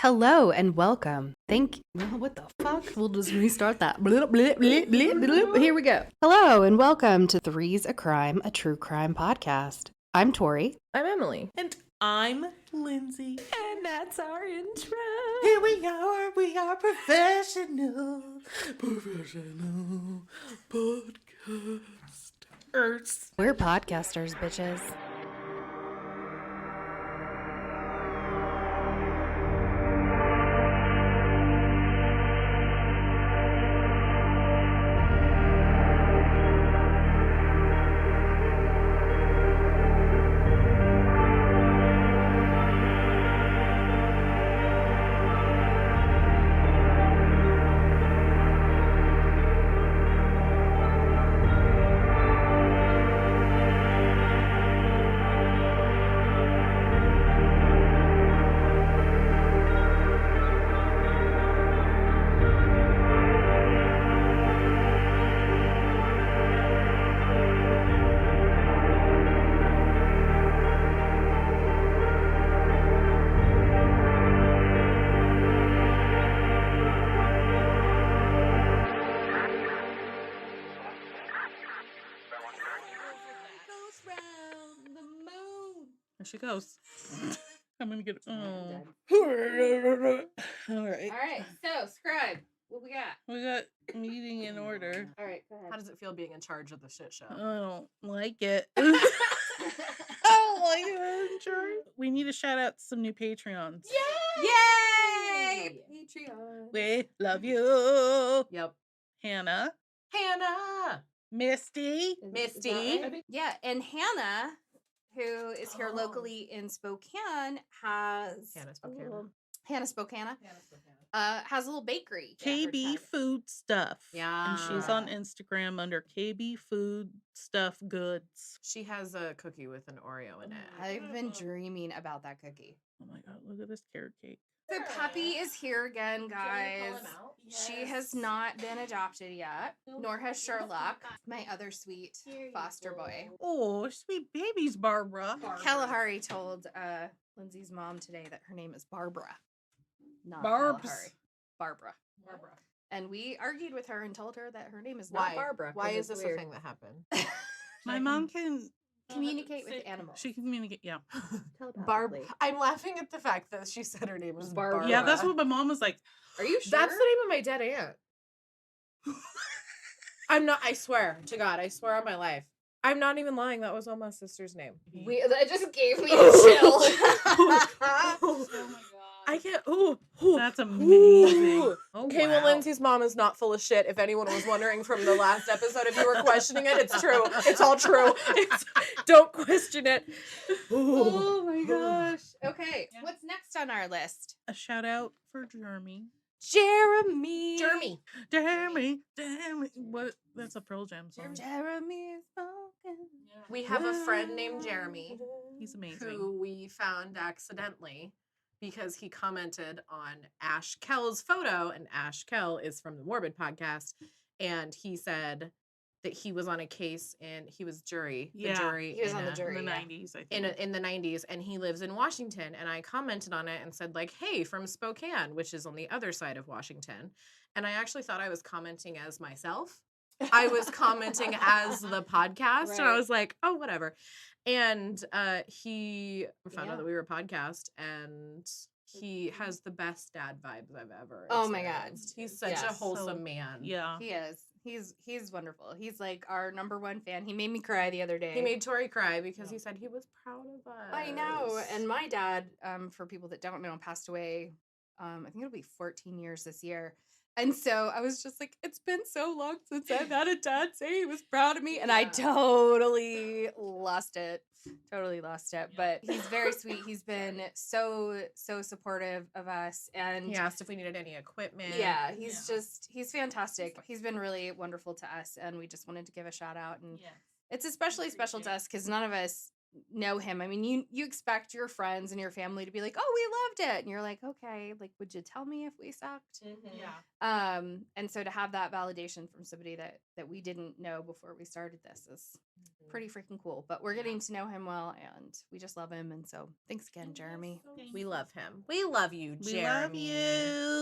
Hello and welcome. What the fuck? We'll just restart that. Blip, blip, blip, blip, blip. Here we go. Hello and welcome to Three's a Crime, a true crime podcast. I'm Tori. I'm Emily. And I'm Lindsey. And that's our intro. Here we are professional podcasters. We're podcasters, bitches. There she goes. I'm gonna get. Oh. All All right. right, so scribe, what we got? We got meeting in order. All right, go ahead. How does it feel being in charge of the shit show? I don't like it. I don't like it. We need to shout out some new Patreons. Yay! Patreon. We love you. Yep. Hannah, Hannah! Misty, Misty. Yeah, and Hannah, who is here locally in Spokane, has Hannah a Spokane. little- Hannah Spokane. Has a little bakery. KB Food Stuff. Yeah. And she's on Instagram under KB Food Stuff Goods. She has a cookie with an Oreo in it. I've been dreaming about that cookie. Oh my god, look at this carrot cake. So Puppy is here again, guys. She has not been adopted yet, nor has Sherlock, my other sweet foster boy. Oh, sweet babies, Barbara. Kalahari told Lindsay's mom today that her name is Barbara, not Barbs. Kalahari. Barbara. And we argued with her and told her that her name is Why? not Barbara. Why 'cause is it's this weird. a thing that happened? My mom can. Communicate with animals. She can communicate. Yeah. Barb. I'm laughing at the fact that she said her name was Barbara. Yeah, that's what my mom was like. Are you sure? That's the name of my dead aunt. I'm not. I swear to God. I swear on my life. I'm not even lying. That was all my sister's name. That just gave me a chill. Oh my god. I can't. Ooh, That's amazing. Ooh. Oh, Okay, wow. well, Lindsay's mom is not full of shit. If anyone was wondering from the last episode, if you were questioning it, it's true. It's all true. Don't question it. Oh my gosh. Okay, what's next on our list? A shout out for Jeremy. Jeremy. Jeremy. What? That's a Pearl Jam song. Jeremy is spoken. We have a friend named Jeremy He's amazing. who we found accidentally because he commented on Ash Kell's photo, and Ash Kell is from the Morbid podcast, and he said that he was on a case and he was jury. Yeah, the jury. he was on the In jury. the yeah. 90s, I think. In the 90s, and he lives in Washington, and I commented on it and said, like, hey, from Spokane, which is on the other side of Washington. And I actually thought I was commenting as myself. I was commenting as the podcast, and I Right. was like, oh, whatever. And he found Yeah. out that we were a podcast, and he has the best dad vibes I've ever Oh my God. experienced. He's such Yeah. a wholesome So- man. Yeah. He is. He's wonderful. He's like our number one fan. He made me cry the other day. He made Tori cry because he said he was proud of us. I know. And my dad, for people that don't know, passed away. I think it'll be 14 years this year. And so I was just like, it's been so long since I've had a dad say he was proud of me. And I totally lost it. But he's very sweet. He's been so supportive of us. And He asked if we needed any equipment. yeah, he's fantastic. He's been really wonderful to us. And we just wanted to give a shout out. And it's especially special to us because none of us know him, I mean, you expect your friends and your family to be like, "Oh, we loved it," and you're like, "Okay, like, would you tell me if we sucked?" Yeah. And so to have that validation from somebody that we didn't know before we started this is pretty freaking cool. But we're getting to know him well, and we just love him. And so thanks again, Jeremy. We love him. We love you, We Jeremy.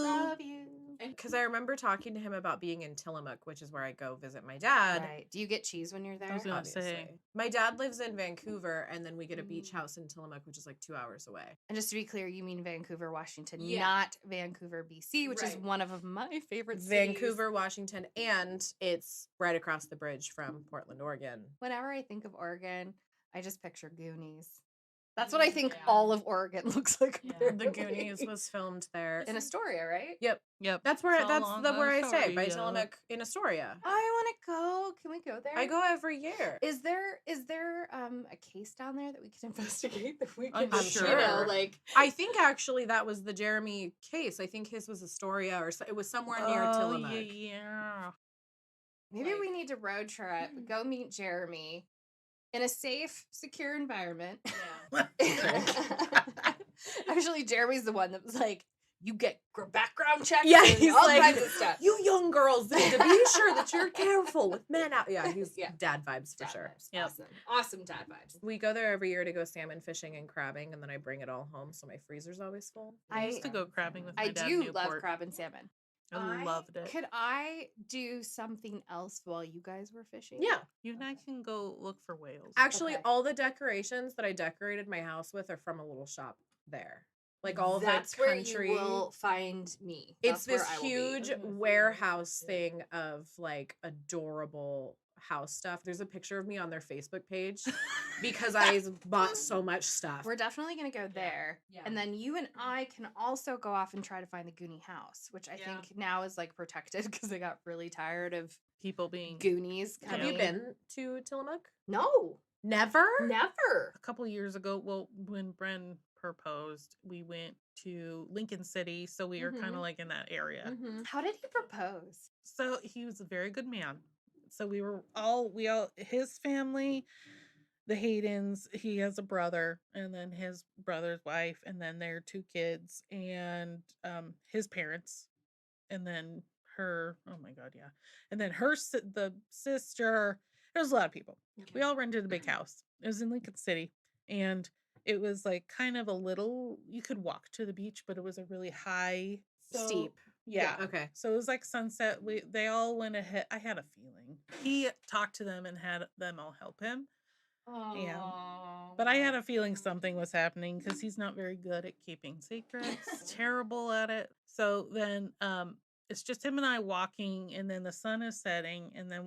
love you. you. Because I remember talking to him about being in Tillamook, which is where I go visit my dad. Right. Do you get cheese when you're there? I was gonna Obviously. say. My dad lives in Vancouver, and then we get a beach house in Tillamook, which is like 2 hours away. And just to be clear, you mean Vancouver, Washington, Yeah. not Vancouver, BC, which is Right. one of my favorite cities. Vancouver, Washington, and it's right across the bridge from Portland, Oregon. Whenever I think of Oregon, I just picture Goonies. That's what I think Yeah. all of Oregon looks like. Yeah. The apparently. Goonies was filmed there. in Astoria, right? Yep. Yep. That's where It's all that's on the where I stay, by Astoria. Tillamook in Astoria. I want to go. Can we go there? I go every year. Is there a case down there that we can investigate that we I'm can sure. you know, like I think actually that was the Jeremy case. I think his was Astoria, or it was somewhere near Tillamook. Yeah. maybe like- we need to road trip, go meet Jeremy in a safe, secure environment. Actually, Jeremy's the one that was like, you get background checks. Yeah, and he's all like, kinds of stuff. You young girls need to be sure that you're careful with men out. Yeah, he's Yeah. dad vibes for Dad sure. vibes. Yep. Awesome dad vibes. We go there every year to go salmon fishing and crabbing, and then I bring it all home, so my freezer's always full. I used to go crabbing with my I dad do in love Newport. crab and salmon. I loved it. Could I do something else while you guys were fishing? Yeah, You and I can go look for whales. actually, Okay. all the decorations that I decorated my house with are from a little shop there. Like all of That's the where country. you will find me. It's That's this where I will be. huge warehouse thing of like adorable house stuff. There's a picture of me on their Facebook page because I bought so much stuff. We're definitely gonna go there, Yeah. and then you and I can also go off and try to find the Goonie house, which I Yeah. think now is like protected because I got really tired of People being Goonies. Have you coming. been to Tillamook? No, Never? never. a couple years ago. Well, when Bren proposed, we went to Lincoln City, so we were kind Mhm. of like in that area. Mm-hmm. How did he propose? So he was a very good man. So we his family, the Haydens, he has a brother, and then his brother's wife, and then their 2 kids, and his parents, and then her. Oh my God, yeah, and then the sister. There was a lot of people. We all rented a big house. It was in Lincoln City, and it was like kind of a little. You could walk to the beach, but it was a really high, Steep. Yeah. Okay. So it was like sunset. They all went ahead. I had a feeling he talked to them and had them all help him. But I had a feeling something was happening because he's not very good at keeping secrets. Terrible at it. So then it's just him and I walking, and then the sun is setting, and then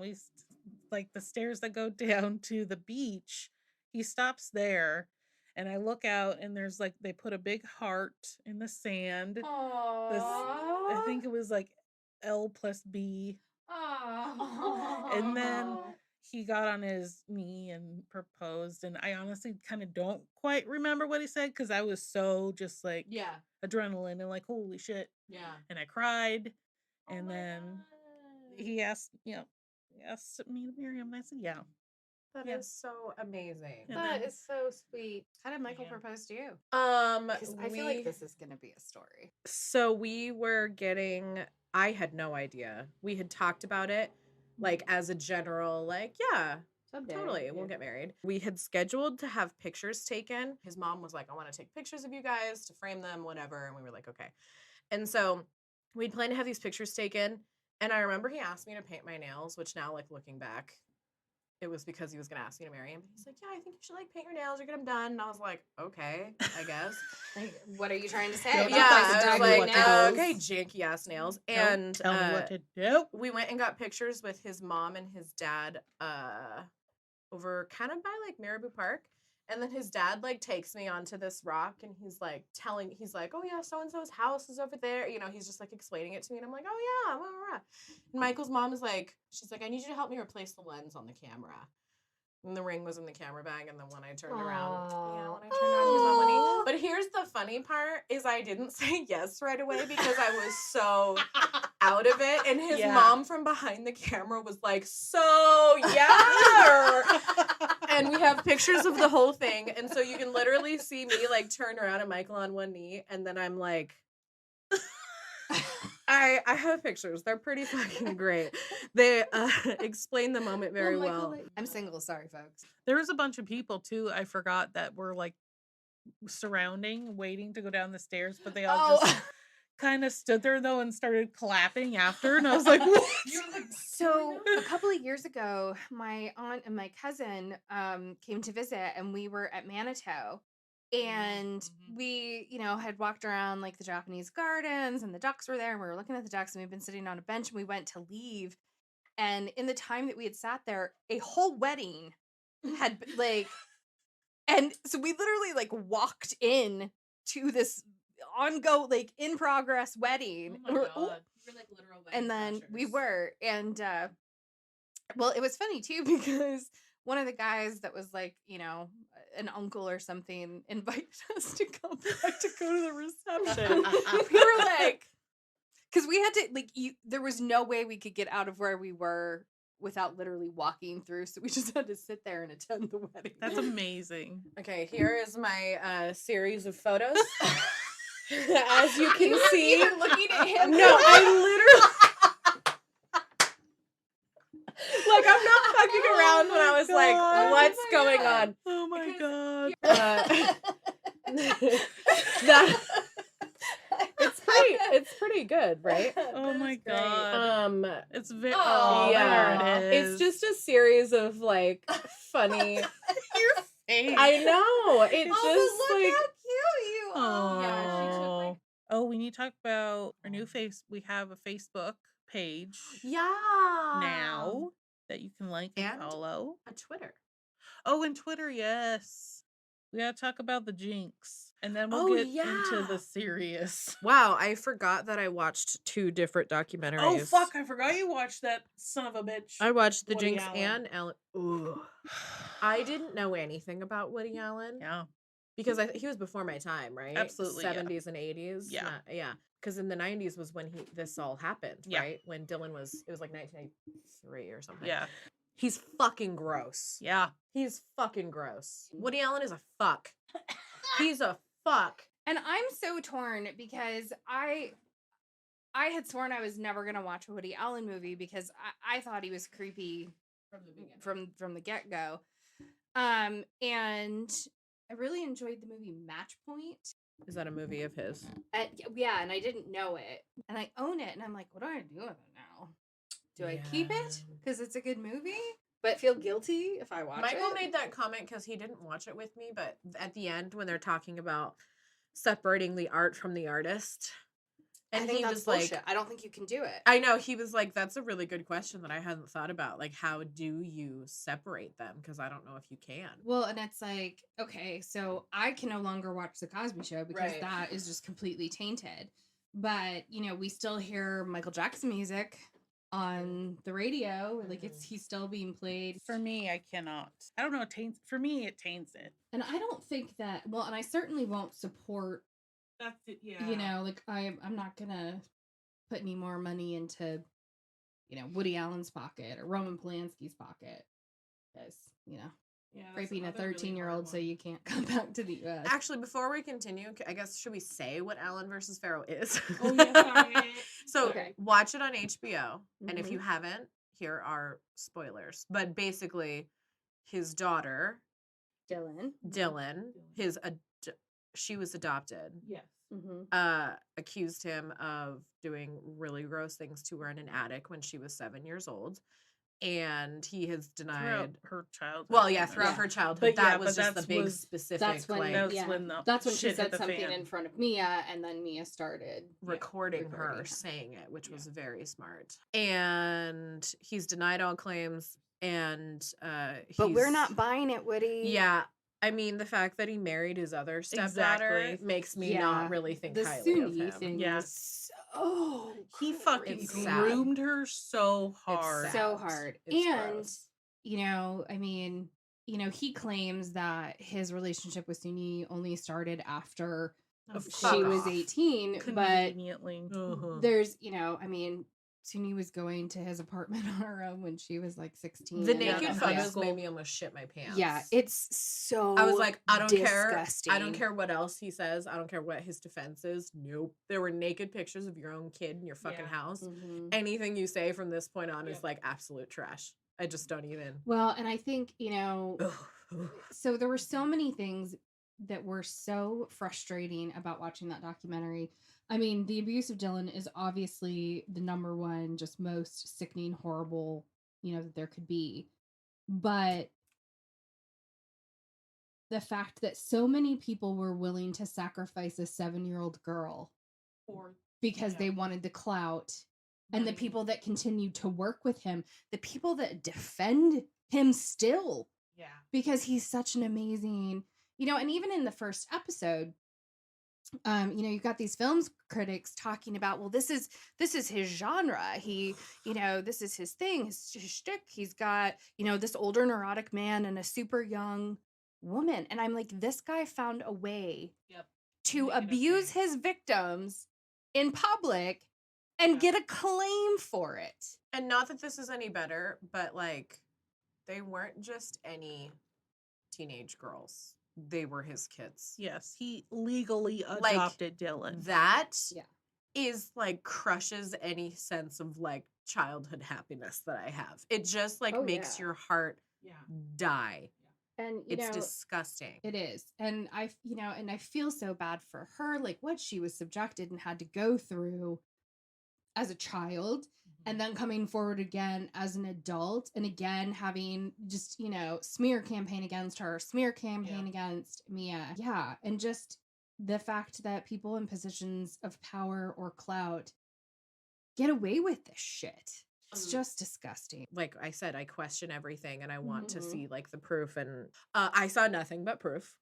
like the stairs that go down to the beach. He stops there, and I look out, and there's like they put a big heart in the sand. I think it was like L+B. And then he got on his knee and proposed, and I honestly kind of don't quite remember what he said because I was so just like Yeah. adrenaline and like holy shit, Yeah. and I cried, Oh and my then God. he asked me to marry him, and I said yeah. That Yeah. is so amazing. And That then- is so sweet. How did Michael Yeah. propose to you? Because I feel like this is gonna be a story. So we were getting. I had no idea. We had talked about it, like as a general, like yeah, Someday. totally, we'll get married. We had scheduled to have pictures taken. His mom was like, I want to take pictures of you guys to frame them, whatever. And we were like, okay. And so we'd planned to have these pictures taken. And I remember he asked me to paint my nails, which now, like looking back, it was because he was going to ask me to marry him. He's like, yeah, I think you should like paint your nails or get them done. And I was like, okay, I guess. Like, what are you trying to say? Yeah, about Yeah, those I was dangly like, nails? okay, janky ass nails. Don't And tell me what to do. we went and got pictures with his mom and his dad over kind of by like Marabou Park. And then his dad like takes me onto this rock and he's like, oh yeah, so-and-so's house is over there. You know, he's just like explaining it to me. And I'm like, oh yeah, blah, blah, blah. And Michael's mom is like, she's like, I need you to help me replace the lens on the camera. And the ring was in the camera bag. And then when I turned around, he was not winning. But here's the funny part is I didn't say yes right away because I was so out of it, and his Yeah. mom from behind the camera was like, "So yeah," and we have pictures of the whole thing, and so you can literally see me like turn around and Michael on one knee, and then I'm like, I have pictures. They're pretty fucking great. They explain the moment very well. I'm single. Sorry, folks. There was a bunch of people too, I forgot, that were like surrounding, waiting to go down the stairs, but they all just kind of stood there though and started clapping after, and I was like, what? So a couple of years ago, my aunt and my cousin came to visit, and we were at Manitou. And Mhm. we, had walked around like the Japanese gardens, and the ducks were there, and we were looking at the ducks, and we'd been sitting on a bench, and we went to leave. And in the time that we had sat there, a whole wedding had like, and so we literally like walked in to this in progress wedding. Oh my We're- god, "Ooh." we're like literal wedding And then we crashers. were, and well, it was funny too because one of the guys that was like, an uncle or something invited us to come back to go to the reception. We were like, because we had to there was no way we could get out of where we were without literally walking through, so we just had to sit there and attend the wedding. That's amazing. Okay, here is my series of photos. As you can You weren't see, even looking at him. no, I literally. Like, I'm not fucking Oh around when my I was like, God. what's Oh my going God. on? Oh my Because god. That it's pretty good, right? Oh my god. It's very Oh, yeah. there it is. It's just a series of like funny. your face. I know. It's Oh, just look like how cute you Oh. are. Yeah, she took, like- Oh, we need to talk about our new face. We have a Facebook page yeah. now that you can like and And- follow. A Twitter. Oh, and Twitter, yes. We gotta talk about the Jinx, and then we'll Oh, get into yeah. the serious. Wow, I forgot that I watched 2 different documentaries. Oh fuck! I forgot you watched that son of a bitch. I watched The Woody Jinx Allen. and Ellen. Ooh. I didn't know anything about Woody Allen. Yeah. Because he was before my time, right? Absolutely, yeah. 70s and 80s. Yeah. Yeah. Because in the 90s was when this all happened, Yeah. right? When Dylan it was like 1993 or something. Yeah. He's fucking gross. Yeah. He's fucking gross. Woody Allen is a fuck. He's a fuck. And I'm so torn because I had sworn I was never gonna watch a Woody Allen movie because I thought he was creepy From the beginning. from the get go, and I really enjoyed the movie Match Point. Is that a movie of his? Yeah, and I didn't know it, and I own it, and I'm like, what do I do with it now? Do I keep it Yeah. because it's a good movie, but feel guilty if I watch Michael it? made that comment because he didn't watch it with me, but at the end when they're talking about separating the art from the artist, I and think he that's was bullshit. like, I don't think you can do it. I know, he was like, that's a really good question that I hadn't thought about. Like, how do you separate them? Because I don't know if you can. Well, and it's like, okay, so I can no longer watch The Cosby Show because Right. that is just completely tainted. But, we still hear Michael Jackson music on the radio. Like, he's still being played. For me, I cannot. I don't know. It taints. For me, it taints it. And I don't think that, well, and I certainly won't support, That's it. Yeah. like, I'm not going to put any more money into, Woody Allen's pocket or Roman Polanski's pocket. Because, Yeah. raping a 13-year-old so you can't come back to the U.S. Actually, before we continue, I guess, should we say what Allen versus Farrow is? Oh, yeah, sorry. So, Okay. watch it on HBO. And if Mhm. you haven't, here are spoilers. But basically, his daughter, Dylan. Dylan, she was adopted, Yes. Mm-hmm. accused him of doing really gross things to her in an attic when she was 7 years old. And he has Throughout denied. her childhood. Well, yeah, pretty throughout much. her childhood. But That yeah, was but just the that's big was- specific, That's when, like, That's when the that's when she shit hit said the something fan. in front of Mia, and then Mia started. recording her recording her. saying it, which Yeah. was very smart. And he's denied all claims. And But we're he's- not buying it, Woody. Yeah, I mean, the fact that he married his other stepdaughter Exactly. makes me Yeah. not really think The highly of Suni him. thing Yeah. was so He fucking It's crazy. sad. groomed her so hard. sad. So hard. It's And, gross. I mean, he claims that his relationship with Suni only started after Of she was course. 18, but Conveniently. there's, I mean, Suni was going to his apartment on her own when she was like 16. The and Yeah, naked in yeah. high photos school. made me almost shit my pants. Yeah, it's so I was like, I don't disgusting. care. I don't care what else he says. I don't care what his defense is. Nope. There were naked pictures of your own kid in your fucking house. Mhm. Anything you say from this point on is like absolute trash. I just don't even. Well, and I think, so there were so many things that were so frustrating about watching that documentary. I mean, the abuse of Dylan is obviously the number one, just most sickening, horrible, that there could be. But the fact that so many people were willing to sacrifice a 7-year-old girl because they wanted the clout, and the people that continued to work with him, the people that defend him still, because he's such an amazing, and even in the first episode, you've got these films critics talking about, well, this is his genre. He, this is his thing, his shtick. He's got, this older neurotic man and a super young woman. And I'm like, this guy found a way to abuse his victims in public and get a claim for it. And not that this is any better, but like, they weren't just any teenage girls. They were his kids. Yes, he legally adopted Dylan. That is like crushes any sense of like childhood happiness that I have. It just like makes your heart die. And it's disgusting. It is. And I feel so bad for her, like what she was subjected and had to go through as a child, and then coming forward again as an adult, and again having just, smear campaign against her, smear campaign against Mia. Yeah. And just the fact that people in positions of power or clout get away with this shit. It's just disgusting. Like I said, I question everything and I want to see like the proof, and I saw nothing but proof.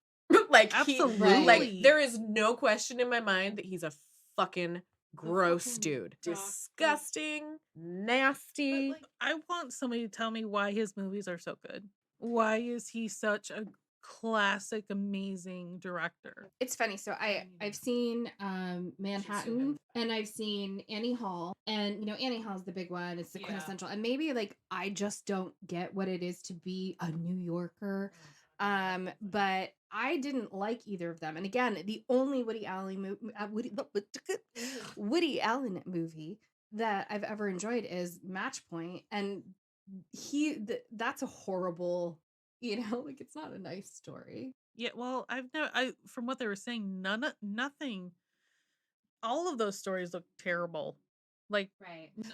Like absolutely. Like there is no question in my mind that he's a fucking gross dude. Disgusting, nasty. Like, I want somebody to tell me why his movies are so good. Why is he such a classic, amazing director? It's funny. So I've seen Manhattan, and I've seen Annie Hall, and Annie Hall's the big one. It's the quintessential, and maybe like I just don't get what it is to be a New Yorker. But I didn't like either of them. And again, the only Woody Allen movie that I've ever enjoyed is Match Point, and that's a horrible, like it's not a nice story. Yeah, well, from what they were saying, nothing. All of those stories look terrible. Like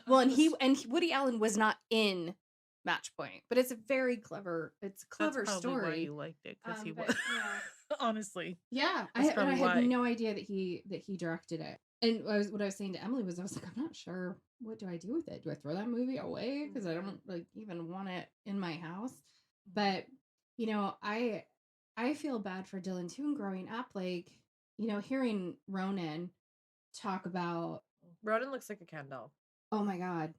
Well, and Woody Allen was not in Match Point, but it's a very clever. It's a clever that's story. Why you liked it, because he was honestly. Yeah, I had no idea that he directed it. And what I was saying to Emily was, I was like, I'm not sure. What do I do with it? Do I throw that movie away because I don't like even want it in my house? But I feel bad for Dylan too. And growing up, like hearing Ronan talk about. Ronan looks like a Ken doll. Oh my God,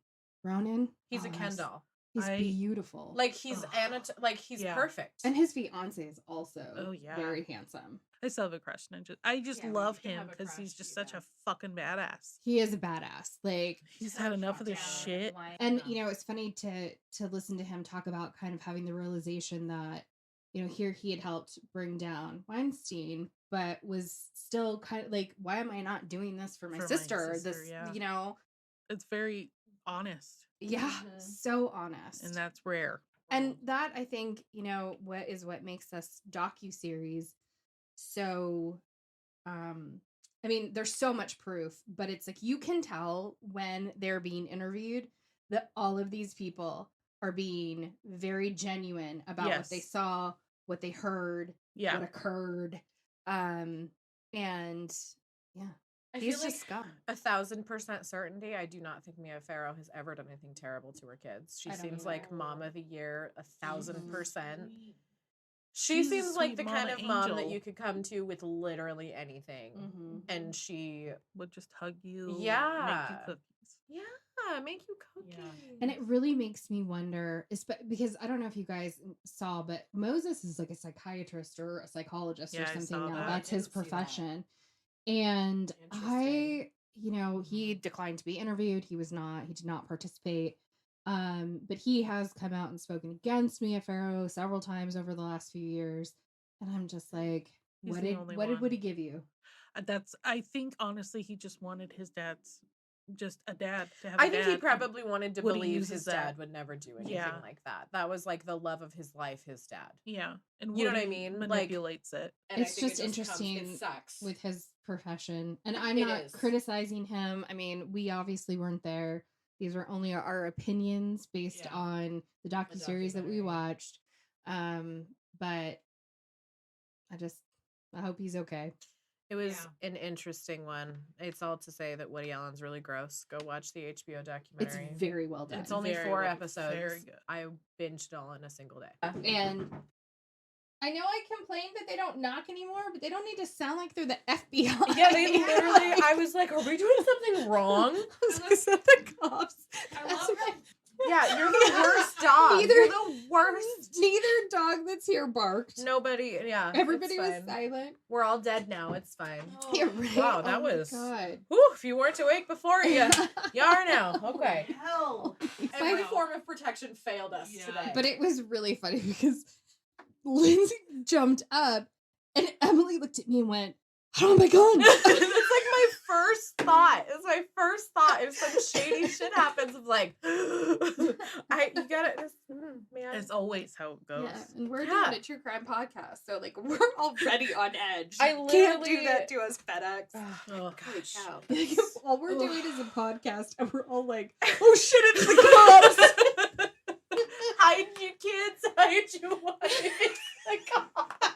Ronan. He's a Ken doll. He's beautiful. Like he's he's perfect. And his fiance is also very handsome. I still have a crush on him. I just love him because he's just such a fucking badass. He is a badass. Like he's had enough of this shit. And it's funny to listen to him talk about kind of having the realization that here he had helped bring down Weinstein, but was still kind of like, why am I not doing this for my sister? It's very honest. Yeah, so honest. And that's rare. And that, I think, what makes this docuseries so, I mean, there's so much proof, but it's like, you can tell when they're being interviewed that all of these people are being very genuine about what they saw, what they heard, what occurred. And yeah. I He's feel like just scum. 1,000% certainty. I do not think Mia Farrow has ever done anything terrible to her kids. She seems like mom of the year, 1,000%. She seems like the kind of mom that you could come to with literally anything, and she would just hug you. Yeah, make you cookies. Yeah, make you cookies. Yeah. And it really makes me wonder, because I don't know if you guys saw, but Moses is like a psychiatrist or a psychologist or something now. That's his profession. And Interesting. he declined to be interviewed. He did not participate. But he has come out and spoken against me at Farrow several times over the last few years. And I'm just like, He's what the did only Woody one. give you? I think honestly he just wanted his dad's just a dad to have. I think he probably wanted to Woody believe uses his that. dad would never do anything Yeah. like that. That was like the love of his life, his dad. Yeah, and You know what I Woody mean? Like- manipulates it. And I It's think just it interesting it sucks. with his profession. And I'm It not is. criticizing him. I mean, we obviously weren't there. These are only our opinions based Yeah. on the docuseries that we documentary. watched. But I hope he's okay. It was an interesting one. It's all to say that Woody Allen's really gross. Go watch the HBO It's documentary. very well done. It's only Very 4 well- episodes. very good. I binged it all in a single day. And I know I complained that they don't knock anymore, but they don't need to sound like they're the FBI. Yeah, they literally. I was like, "Are we doing something wrong?" I was like, "So the cops." I That's love my- Yeah, you're the worst dog. Neither- You're the worst. Neither dog that's here barked. Nobody. Yeah, Everybody it's was fine. silent. We're all dead now. It's fine. Yeah, right. Wow, that Oh my was- God. Whew, if you weren't awake before, you are now. Okay. Hell. Every Wow. form of protection failed us Yeah. today. But it was really funny because Lindsay jumped up and Emily looked at me and went, "Oh my God." That's like my first thought. It's my first thought. If some shady shit happens, I'm like, you gotta, man. It's always how it goes. Yeah, and we're Yeah. doing a true crime podcast, so like we're already on edge. I You can't do literally- that to us, FedEx. Ugh. Holy Gosh. cow. All we're doing is a podcast, and we're all like, Oh shit, it's the cops! Hide you kids, hide your wife. It's the cops.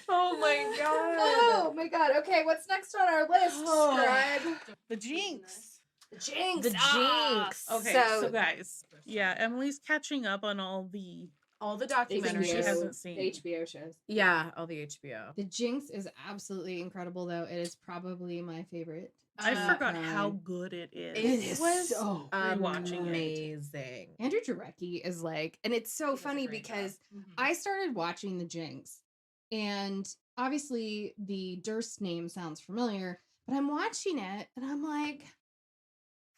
Oh my god. "Oh my God." Okay, what's next on our list, Oh. Scribe? The Jinx. Jinx. The Jinx. Okay, So- so guys, yeah, Emily's catching up on all the All the Things documentaries. she hasn't seen. HBO shows. Yeah, all the HBO. The Jinx is absolutely incredible, though. It is probably my favorite. I forgot crime. how good it is. It was so rewatching it. amazing. Andrew Jarecki is like, and it's so does a funny great job. because I started watching The Jinx, and obviously the Durst name sounds familiar, but I'm watching it and I'm like,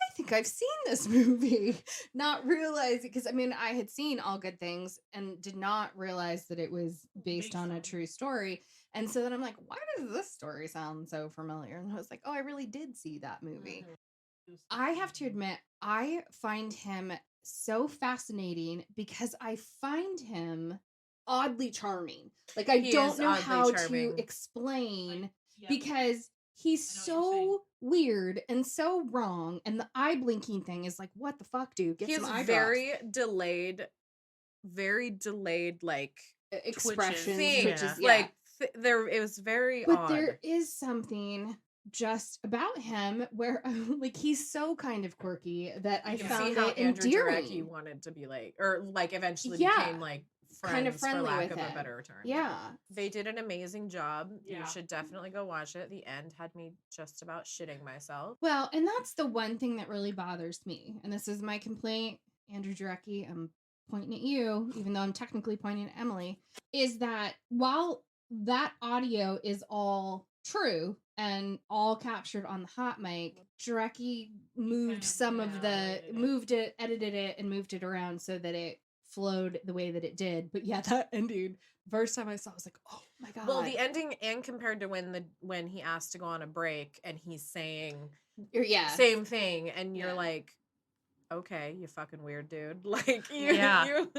I think I've seen this movie. Not realizing, because I mean, I had seen All Good Things and did not realize that it was based on a true story. And so then I'm like, why does this story sound so familiar? And I was like, oh, I really did see that movie. I have to admit, I find him so fascinating because I find him oddly charming. Like, I He don't is know oddly how charming. to explain Yeah. because he's I know what you're saying. so weird and so wrong. And the eye blinking thing is like, what the fuck, dude? Get He some has eye very delayed, like drops. Expressions. thing. Twitches, Yeah. yeah. Like there. It was very But odd. there is something just about him where like he's so kind of quirky that I You can found see how it Andrew endearing. Jarecki wanted to be like, or like eventually Yeah. became like friends, Kind of friendly for lack with of him. a better term. Yeah. They did an amazing job. Yeah. You should definitely go watch it. The end had me just about shitting myself. Well, and that's the one thing that really bothers me. And this is my complaint, Andrew Jarecki, I'm pointing at you, even though I'm technically pointing at Emily, is that while that audio is all true and all captured on the hot mic, Jarecki moved some of the, edited it and moved it around so that it flowed the way that it did. But yeah, that ending, first time I saw, I was like, oh my God. Well, the ending and compared to when he asked to go on a break and he's saying yeah. same thing and you're Yeah. like, okay, you fucking weird dude. Like you, Yeah. you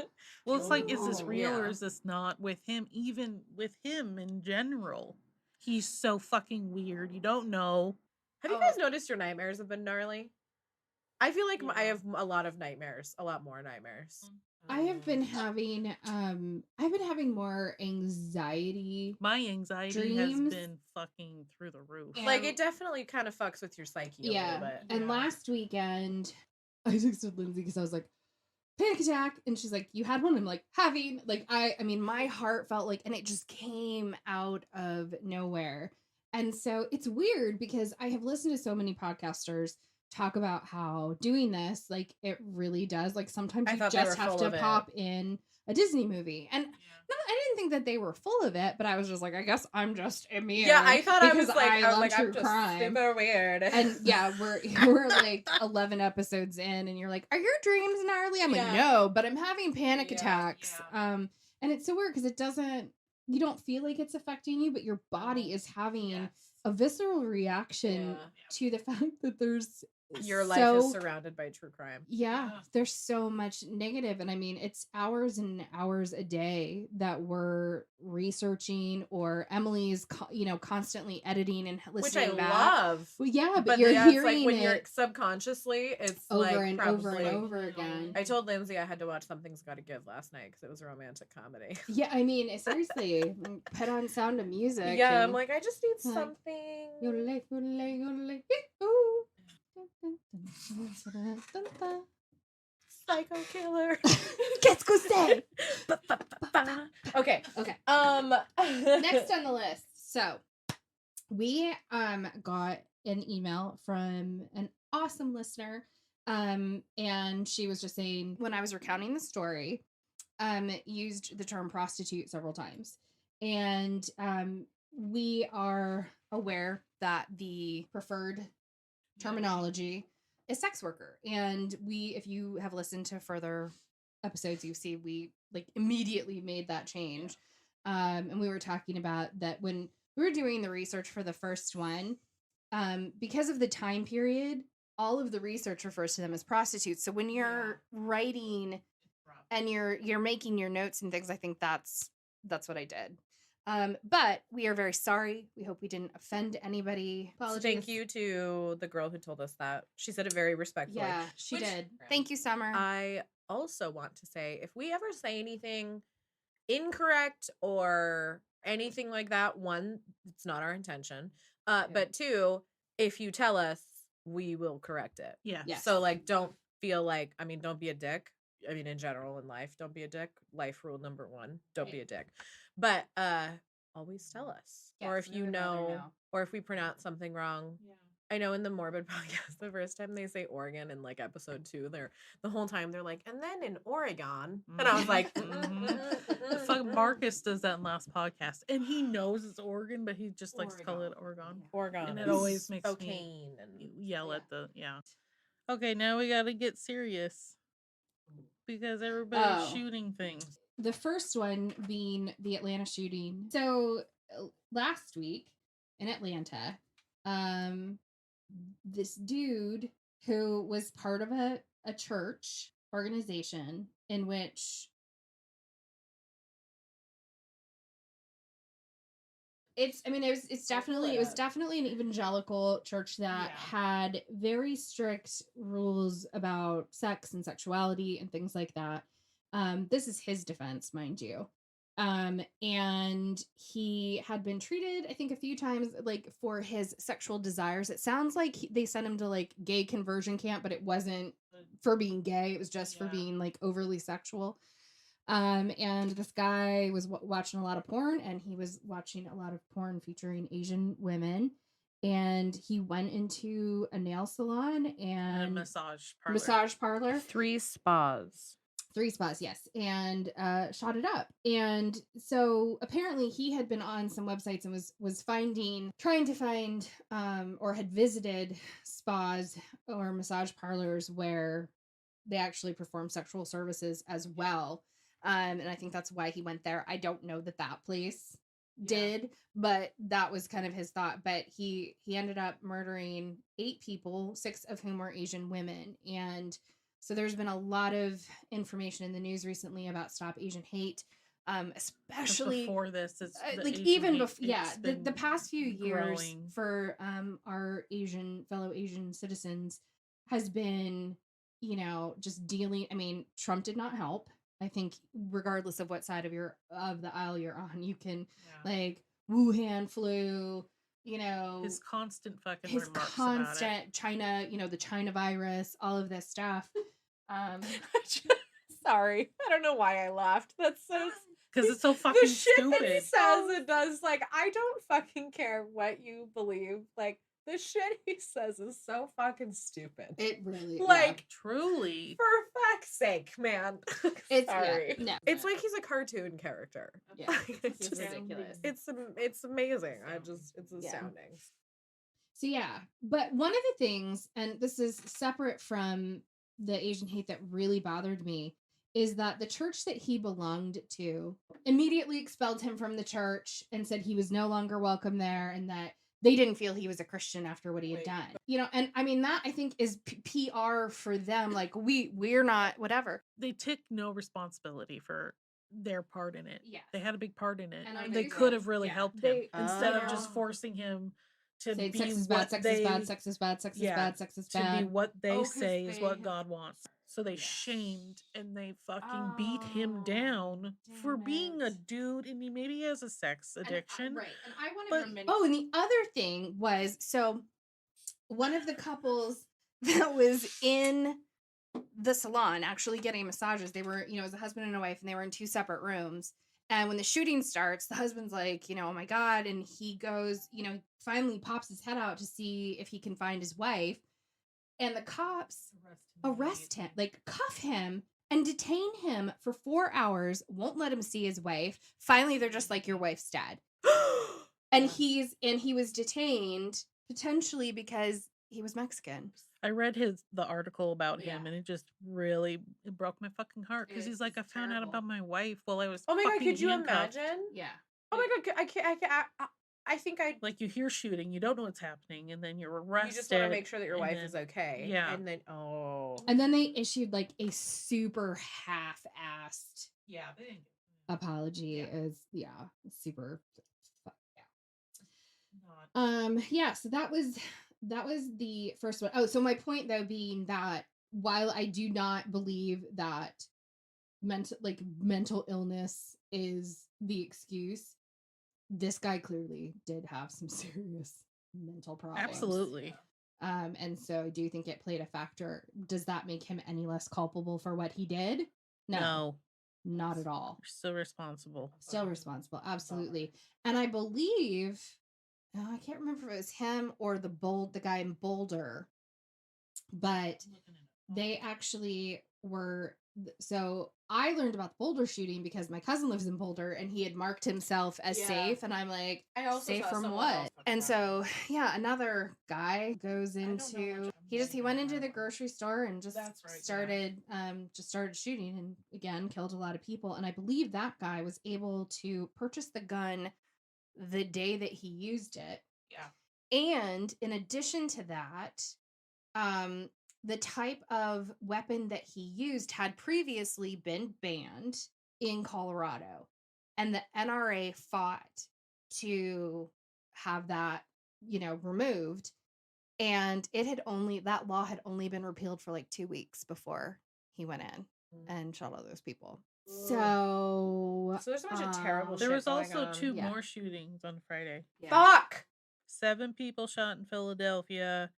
Well, it's like, is this Oh, real or yeah. is this not with him? Even with him in general, he's so fucking weird. You don't know. Have you guys noticed your nightmares have been gnarly? I feel like I Yeah. have a lot of nightmares, a lot more nightmares. I have been having more anxiety. My anxiety has Dreams. been fucking through the roof. Yeah. Like it definitely kind of fucks with your psyche a little bit. And Yeah. last weekend I texted Lindsay because I was like, panic attack, and she's like, you had one? I'm like, having. Like, I mean, my heart felt like, and it just came out of nowhere. And so it's weird because I have listened to so many podcasters talk about how doing this, like, it really does, like, sometimes I you thought they just were have full to of it. pop in a Disney movie. And no, I didn't think that they were full of it, but I was just like, I guess I'm just immune. Yeah, I thought I was because like, I love I'm true just crime. super weird. And yeah, we're like 11 episodes in, and you're like, are your dreams gnarly? I'm like, no, but I'm having panic attacks. And it's so weird because you don't feel like it's affecting you, but your body is having a visceral reaction to the fact that there's your life is surrounded by true crime. Yeah, there's so much negative, and I mean, it's hours and hours a day that we're researching, or Emily's, constantly editing and listening Which I back. love. Well, yeah, but you're hearing like when it you're subconsciously, it's over like and probably, over and over again. I told Lindsey I had to watch Something's Gotta Give last night because it was a romantic comedy. Yeah, I mean, seriously, put on Sound of Music. Yeah, and I'm like, I just need like, something. yodelay, yodelay, yodelay, Psycho killer. Let's go say. Okay. Next on the list. So we got an email from an awesome listener. And she was just saying, when I was recounting the story, used the term prostitute several times. And we are aware that the preferred terminology is sex worker. And if you have listened to further episodes, you see we like immediately made that change. And we were talking about that when we were doing the research for the first one, because of the time period, all of the research refers to them as prostitutes. So when you're writing and you're making your notes and things, I think that's what I did. But we are very sorry. We hope we didn't offend anybody. So thank you to the girl who told us that. She said it very respectfully. Yeah, she did. Thank you, Summer. I also want to say, if we ever say anything incorrect or anything like that, one, it's not our intention. But two, if you tell us, we will correct it. Yeah. Yes. So like, don't feel like, I mean, don't be a dick. I mean, in general, in life, don't be a dick. Life rule number 1, don't be a dick. But always tell us. Yes, or if you know, know. or if we pronounce something wrong. Yeah. I know in the Morbid podcast, the first time they say Oregon in like episode 2, the whole time they're like, and then in Oregon. And I was like, The fuck Marcus does that in last podcast, and he knows it's Oregon, but he just likes to call it Oregon. Oregon. And it always makes me cocaine and yell at the Okay, now we gotta get serious because everybody's shooting things. The first one being the Atlanta shooting. So last week in Atlanta, this dude who was part of a church organization in which it was definitely an evangelical church that had very strict rules about sex and sexuality and things like that. This is his defense, mind you. And he had been treated, I think, a few times, like, for his sexual desires. It sounds like they sent him to, like, gay conversion camp, but it wasn't for being gay. It was just for being, like, overly sexual. And this guy was watching a lot of porn, and he was watching a lot of porn featuring Asian women. And he went into a nail salon and a massage parlor. 3 spas. 3 spas, yes, and shot it up. And so apparently he had been on some websites and was trying to find or had visited spas or massage parlors where they actually perform sexual services as well. And I think that's why he went there. I don't know that place did, but that was kind of his thought. But he ended up murdering 8 people, 6 of whom were Asian women. And so there's been a lot of information in the news recently about Stop Asian Hate, especially before this. It's like even before, the past few years growing. For our fellow Asian citizens has been, just dealing. I mean, Trump did not help. I think regardless of what side of the aisle you're on, you can like Wuhan flu. His constant fucking remarks about it. China, the China virus, all of this stuff. Sorry, I don't know why I laughed. That's so because it's so fucking the shit stupid. That he says it does. Like, I don't fucking care what you believe. Like, The shit he says is so fucking stupid. It really Like, Truly. for fuck's sake, man. It's Sorry. no. It's like he's a cartoon character. Yeah, it's it's just ridiculous. It's amazing. It's astounding. So yeah, but one of the things, and this is separate from the Asian hate that really bothered me, is that the church that he belonged to immediately expelled him from the church and said he was no longer welcome there, and that they didn't feel he was a Christian after what he had done. You know, and I mean that I think is PR for them. Like we're not whatever. They took no responsibility for their part in it. Yeah, They had a big part in it. And They could have really helped him They- instead of just forcing him to say be sex is what bad, sex they is bad, sex is bad, sex is yeah, bad, sex is to bad. be what they Oh, 'cause say is they what have- God wants. So they Yeah. shamed and they fucking beat him Oh, down for damn being a it. dude, and maybe he has a sex addiction. Right. And I want but- to mention. Oh, and the other thing was, so one of the couples that was in the salon actually getting massages, they were, you know, it was a husband and a wife, and they were in two separate rooms. And when the shooting starts, the husband's like, you know, oh my God. And he goes, you know, finally pops his head out to see if he can find his wife. And the cops arrest him, like cuff him and detain him for 4 hours, won't let him see his wife. Finally, they're just like, your wife's dead. And he was detained potentially because he was Mexican. I read the article about him, Yeah. and it just really it broke my fucking heart because he's like, I It's found out terrible. about my wife while I was. Oh my God, fucking could you handcuffed." imagine? Yeah. Oh my God, I think I Like you hear shooting, you don't know what's happening, and then you're arrested. you just want to make sure that your and wife then- is okay. yeah. And then And then they issued like a super half-assed Yeah, they didn't. apology. Yeah. Is super. Not- Yeah. So that was the first one. Oh, so my point though being that while I do not believe that mental illness is the excuse, this guy clearly did have some serious mental problems. Absolutely. And so I do think it played a factor. Does that make him any less culpable for what he did? No, not at all. You're still responsible. Still responsible, absolutely. And I believe, I can't remember if it was him or the guy in Boulder, but they actually were. So I learned about the Boulder shooting because my cousin lives in Boulder and he had marked himself as Yeah. safe, and I'm like, I also safe saw from someone what? else talk And about so yeah, another guy goes don't know into much he about went it. into the grocery store and just That's right, yeah. started shooting, and again killed a lot of people. And I believe that guy was able to purchase the gun the day that he used it. Yeah. And in addition to that, the type of weapon that he used had previously been banned in Colorado, and the NRA fought to have that, removed. And that law had only been repealed for like 2 weeks before he went in and shot all those people. So there's a bunch of terrible There shit was going also on. 2 Yeah. more shootings on Friday. Fuck! 7 people shot in Philadelphia,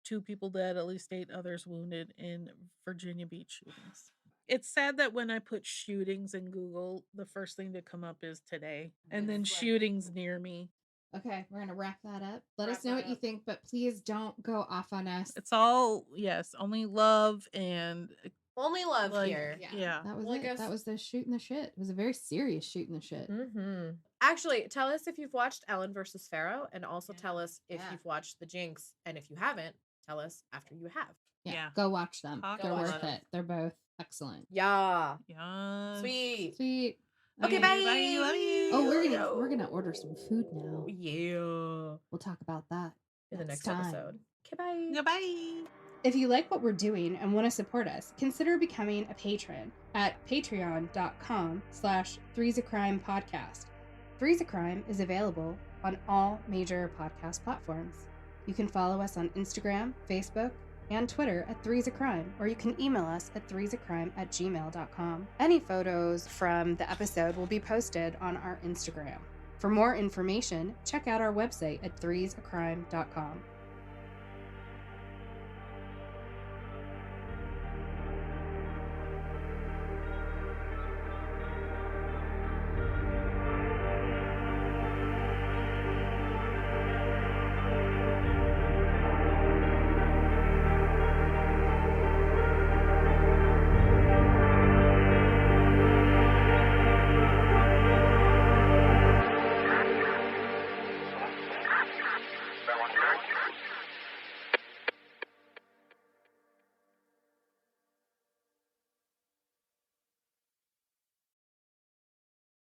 2 people dead, at least 8 others wounded in Virginia Beach shootings. It's sad that when I put shootings in Google, the first thing to come up is today, and then shootings near me. okay, we're gonna wrap that up. Let Wrap us know that what you up. think, but please don't go off on us. It's all, yes, only love and Only love like, here. yeah. That was Well, I it. guess- That was the shooting the shit. It was a very serious shooting the shit. Mm-hmm. Actually, tell us if you've watched Ellen versus Farrow, and also tell us if Yeah. you've watched The Jinx, and if you haven't, tell us after you have. Yeah. Go watch them. Talk They're about worth them. it. They're both excellent. Yeah. Yes. Sweet. Sweet. Okay, Okay. bye. Bye. Love you. Oh, we're gonna order some food now. Yeah. We'll talk about that In the next time. episode. Okay, bye. Goodbye. If you like what we're doing and want to support us, consider becoming a patron at patreon.com/threesacrime podcast. Three's a Crime is available on all major podcast platforms. You can follow us on Instagram, Facebook, and Twitter at Three's a Crime, or you can email us at threesacrime@gmail.com. Any photos from the episode will be posted on our Instagram. For more information, check out our website at threesacrime.com.